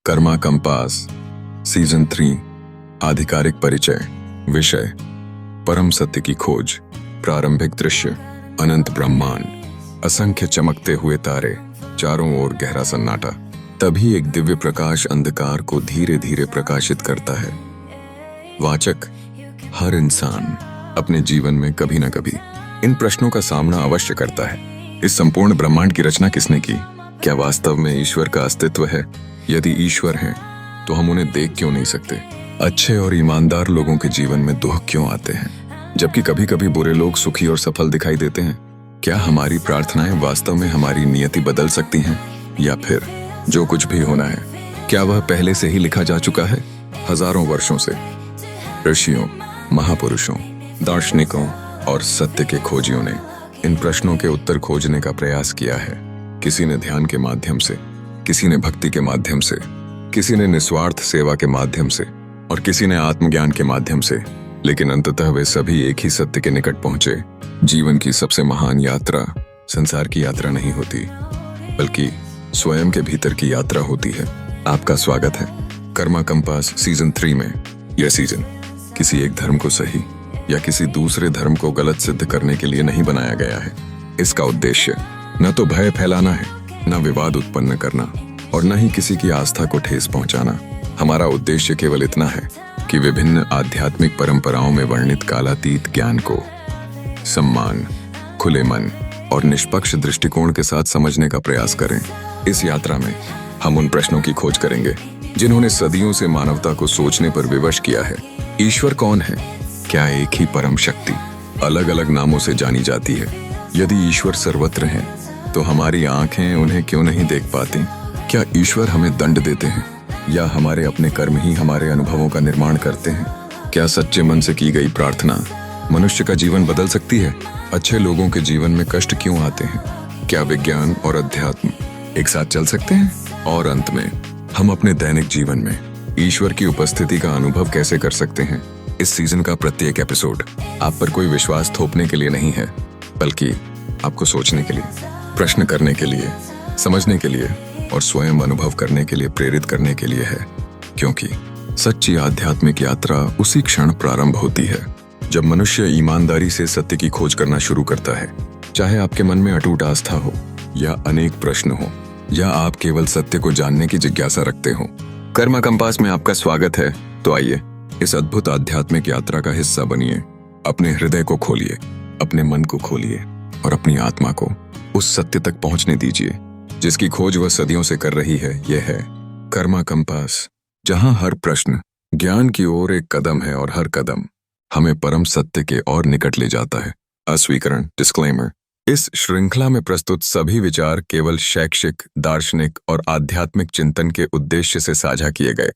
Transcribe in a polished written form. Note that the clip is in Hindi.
कर्मा कंपास सीजन 3 आधिकारिक परिचय। विषय परम सत्य की खोज। प्रारंभिक दृश्य अनंत ब्रह्मांड, असंख्य चमकते हुए तारे, चारों ओर गहरा सन्नाटा। तभी एक दिव्य प्रकाश अंधकार को धीरे धीरे प्रकाशित करता है। वाचक हर इंसान अपने जीवन में कभी न कभी इन प्रश्नों का सामना अवश्य करता है। इस संपूर्ण ब्रह्मांड की रचना किसने की? क्या वास्तव में ईश्वर का अस्तित्व है? यदि ईश्वर है तो हम उन्हें देख क्यों नहीं सकते? अच्छे और ईमानदार लोगों के जीवन में दुख क्यों आते हैं, जबकि कभी कभी बुरे लोग सुखी और सफल दिखाई देते हैं? क्या हमारी प्रार्थनाएं वास्तव में हमारी नियति बदल सकती हैं, या फिर जो कुछ भी होना है क्या वह पहले से ही लिखा जा चुका है? हजारों वर्षों से ऋषियों, महापुरुषों, दार्शनिकों और सत्य के खोजियों ने इन प्रश्नों के उत्तर खोजने का प्रयास किया है। किसी ने ध्यान के माध्यम से, किसी ने भक्ति के माध्यम से, किसी ने निस्वार्थ सेवा के माध्यम से और किसी ने आत्मज्ञान के माध्यम से, लेकिन अंततः वे सभी एक ही सत्य के निकट पहुंचे। जीवन की सबसे महान यात्रा संसार की यात्रा नहीं होती, बल्कि स्वयं के भीतर की यात्रा होती है। आपका स्वागत है कर्मा कंपास सीजन 3 में। यह सीजन किसी एक धर्म को सही या किसी दूसरे धर्म को गलत सिद्ध करने के लिए नहीं बनाया गया है। इसका उद्देश्य न तो भय फैलाना है, न विवाद उत्पन्न करना और न ही किसी की आस्था को ठेस पहुंचाना। हमारा उद्देश्य केवल इतना है कि विभिन्न आध्यात्मिक परंपराओं में वर्णित कालातीत ज्ञान को सम्मान, खुले मन और निष्पक्ष दृष्टिकोण के साथ समझने का प्रयास करें। इस यात्रा में हम उन प्रश्नों की खोज करेंगे जिन्होंने सदियों से मानवता को सोचने पर विवश किया है। ईश्वर कौन है? क्या एक ही परम शक्ति अलग अलग नामों से जानी जाती है? यदि ईश्वर सर्वत्र है तो हमारी आंखें उन्हें क्यों नहीं देख पाती? क्या ईश्वर हमें दंड देते हैं या हमारे अपने कर्म ही हमारे अनुभवों का निर्माण करते हैं? क्या सच्चे मन से की गई प्रार्थना मनुष्य का जीवन बदल सकती है? अच्छे लोगों के जीवन में कष्ट क्यों आते हैं? क्या विज्ञान और अध्यात्म एक साथ चल सकते हैं? और अंत में हम अपने दैनिक जीवन में ईश्वर की उपस्थिति का अनुभव कैसे कर सकते हैं? इस सीजन का प्रत्येक एपिसोड आप पर कोई विश्वास थोपने के लिए नहीं है, बल्कि आपको सोचने के लिए, प्रश्न करने के लिए, समझने के लिए और स्वयं अनुभव करने के लिए प्रेरित करने के लिए है। क्योंकि सच्ची आध्यात्मिक यात्रा उसी क्षण प्रारंभ होती है जब मनुष्य ईमानदारी से सत्य की खोज करना शुरू करता है। चाहे आपके मन में अटूट आस्था हो या अनेक प्रश्न हो, या आप केवल सत्य को जानने की जिज्ञासा रखते हो, कर्मा कंपास में आपका स्वागत है। तो आइए इस अद्भुत आध्यात्मिक यात्रा का हिस्सा बनिए। अपने हृदय को खोलिए, अपने मन को खोलिए और अपनी आत्मा को उस सत्य तक पहुंचने दीजिए जिसकी खोज वह सदियों से कर रही है। यह है कर्मा कंपास, जहां हर प्रश्न ज्ञान की ओर एक कदम है और हर कदम हमें परम सत्य के और निकट ले जाता है। अस्वीकरण, डिस्क्लेमर। इस श्रृंखला में प्रस्तुत सभी विचार केवल शैक्षिक, दार्शनिक और आध्यात्मिक चिंतन के उद्देश्य से साझा किए गए